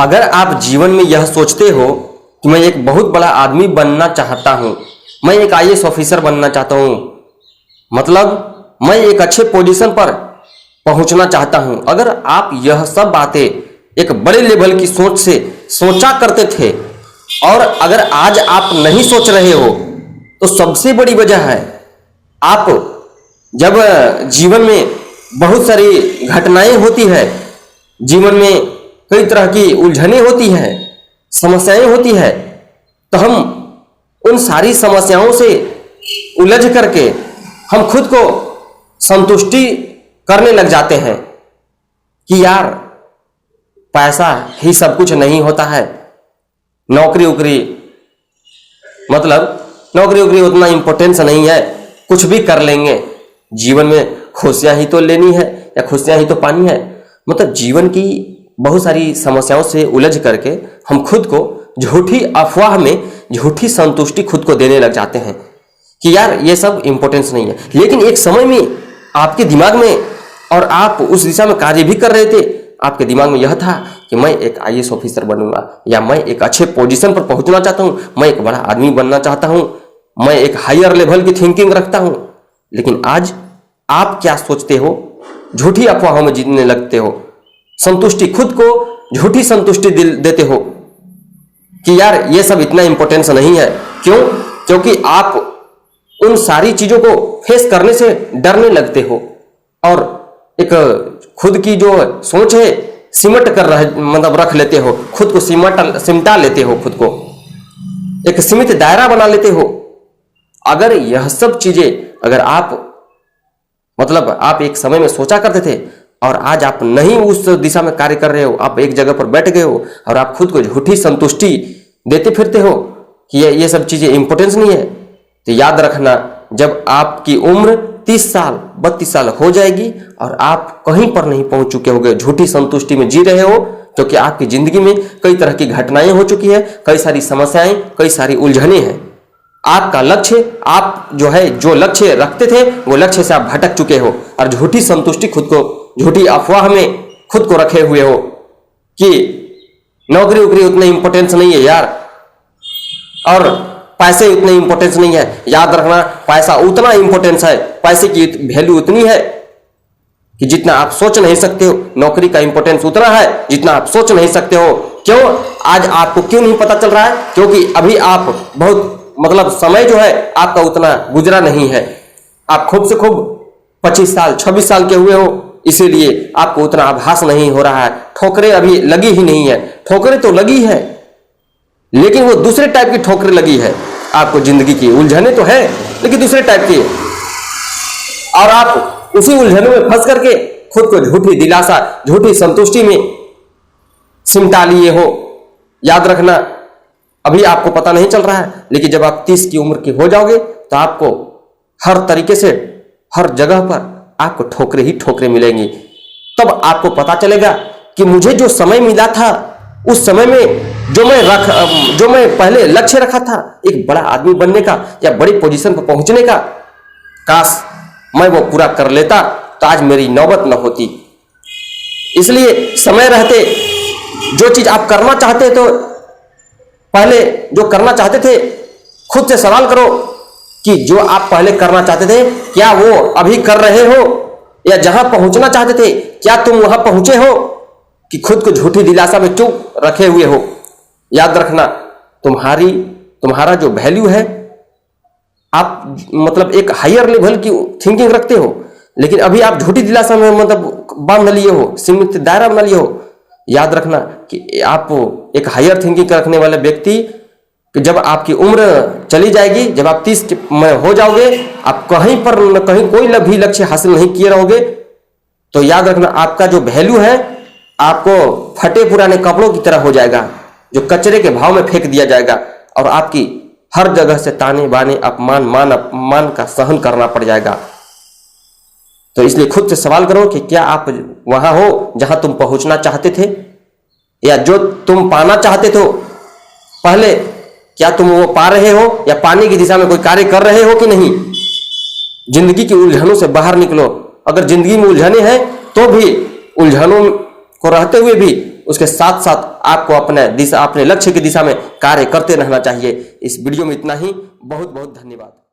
अगर आप जीवन में यह सोचते हो कि मैं एक बहुत बड़ा आदमी बनना चाहता हूँ, मैं एक आईएएस ऑफिसर बनना चाहता हूँ, मतलब मैं एक अच्छे पोजीशन पर पहुंचना चाहता हूं, अगर आप यह सब बातें एक बड़े लेवल की सोच से सोचा करते थे और अगर आज आप नहीं सोच रहे हो, तो सबसे बड़ी वजह है आप जब जीवन में बहुत सारी घटनाएं होती है, जीवन में कई तरह की उलझनें होती है, समस्याएं होती है, तो हम उन सारी समस्याओं से उलझ करके हम खुद को संतुष्टि करने लग जाते हैं कि यार पैसा ही सब कुछ नहीं होता है, नौकरी उकरी मतलब नौकरी उकरी उतना इम्पोर्टेंस नहीं है, कुछ भी कर लेंगे, जीवन में खुशियां ही तो लेनी है या खुशियां ही तो पानी है। मतलब जीवन की बहुत सारी समस्याओं से उलझ करके हम खुद को झूठी अफवाह में झूठी संतुष्टि खुद को देने लग जाते हैं कि यार ये सब इम्पोर्टेंस नहीं है। लेकिन एक समय में आपके दिमाग में, और आप उस दिशा में कार्य भी कर रहे थे, आपके दिमाग में यह था कि मैं एक आईएएस ऑफिसर बनूंगा, या मैं एक अच्छे पोजीशन पर पहुंचना चाहता हूं, मैं एक बड़ा आदमी बनना चाहता हूं, मैं एक हायर लेवल की थिंकिंग रखता हूं। लेकिन आज आप क्या सोचते हो? झूठी अफवाहों में जीतने लगते हो, संतुष्टि खुद को झूठी संतुष्टि देते हो कि यार ये सब इतना इंपॉर्टेंस नहीं है। क्यों? क्योंकि आप उन सारी चीजों को फेस करने से डरने लगते हो और एक खुद की जो सोच है सिमट कर मतलब रख लेते हो, खुद को सिमटा लेते हो, खुद को एक सीमित दायरा बना लेते हो। अगर यह सब चीजें अगर आप मतलब आप एक समय में सोचा करते थे और आज आप नहीं उस दिशा में कार्य कर रहे हो, आप एक जगह पर बैठ गए हो और आप खुद को झूठी संतुष्टि देते फिरते हो कि ये सब चीजें इंपॉर्टेंस नहीं है, तो याद रखना जब आपकी उम्र 30 साल 32 साल हो जाएगी और आप कहीं पर नहीं पहुंच चुके होगे, झूठी संतुष्टि में जी रहे हो, क्योंकि आपकी जिंदगी में कई तरह की घटनाएं हो चुकी है, कई सारी समस्याएं, कई सारी उलझनें हैं। आपका लक्ष्य, आप जो लक्ष्य रखते थे वो लक्ष्य से आप भटक चुके हो और झूठी संतुष्टि खुद को, झूठी अफवाह में खुद को रखे हुए हो कि नौकरी उकरी उतनी इंपॉर्टेंस नहीं है यार, और पैसे उतने इंपॉर्टेंस नहीं है। याद रखना पैसा उतना इंपॉर्टेंस है, पैसे की वैल्यू उतनी है कि जितना आप सोच नहीं सकते हो। नौकरी का इंपॉर्टेंस उतना है जितना आप सोच नहीं सकते हो। क्यों? आज आपको क्यों नहीं पता चल रहा है? क्योंकि अभी आप बहुत मतलब समय जो है आपका उतना गुजरा नहीं है। आप खूब से खूब 25 साल 26 साल के हुए हो, इसीलिए आपको उतना आभास नहीं हो रहा है। ठोकरें अभी लगी ही नहीं है। ठोकरें तो लगी है लेकिन वो दूसरे टाइप की ठोकरें लगी है। आपको जिंदगी की उलझने तो है लेकिन दूसरे टाइप की, और आप उसी उलझनों में फंस करके खुद को झूठी दिलासा, झूठी संतुष्टि में सिमटा लिए हो। याद रखना अभी आपको पता नहीं चल रहा है, लेकिन जब आप 30 की उम्र के हो जाओगे तो आपको हर तरीके से हर जगह पर आपको ठोकरें ही ठोकरें मिलेंगी। तब आपको पता चलेगा कि मुझे जो समय मिला था उस समय में जो मैं पहले लक्ष्य रखा था एक बड़ा आदमी बनने का या बड़ी पोजीशन पर पहुंचने का, काश मैं वो पूरा कर लेता तो आज मेरी नौबत न होती। इसलिए समय रहते जो चीज आप करना चाहते तो पहले जो करना चाहते थे खुद से सवाल करो कि जो आप पहले करना चाहते थे क्या वो अभी कर रहे हो, या जहां पहुंचना चाहते थे क्या तुम वहां पहुंचे हो, कि खुद को झूठी दिलासा में चुप रखे हुए हो। याद रखना तुम्हारा जो वैल्यू है, आप मतलब एक हायर लेवल की थिंकिंग रखते हो लेकिन अभी आप झूठी दिलासा में मतलब बांध लिए हो, सीमित दायरा बना लिए हो। याद रखना कि आप एक हायर थिंकिंग रखने वाले व्यक्ति कि जब आपकी उम्र चली जाएगी, जब आप 30 में हो जाओगे, आप कहीं पर न कहीं कोई भी लक्ष्य हासिल नहीं किए रहोगे, तो याद रखना आपका जो वैल्यू है आपको फटे पुराने कपड़ों की तरह हो जाएगा, जो कचरे के भाव में फेंक दिया जाएगा और आपकी हर जगह से ताने बाने अपमान का सहन करना पड़ जाएगा। तो इसलिए खुद से सवाल करो कि क्या आप वहां हो जहां तुम पहुंचना चाहते थे, या जो तुम पाना चाहते थे पहले क्या तुम वो पा रहे हो, या पाने की दिशा में कोई कार्य कर रहे हो कि नहीं। जिंदगी की उलझनों से बाहर निकलो। अगर जिंदगी में उलझने हैं तो भी उलझनों को रहते हुए भी उसके साथ साथ आपको अपने लक्ष्य की दिशा में कार्य करते रहना चाहिए। इस वीडियो में इतना ही। बहुत बहुत धन्यवाद।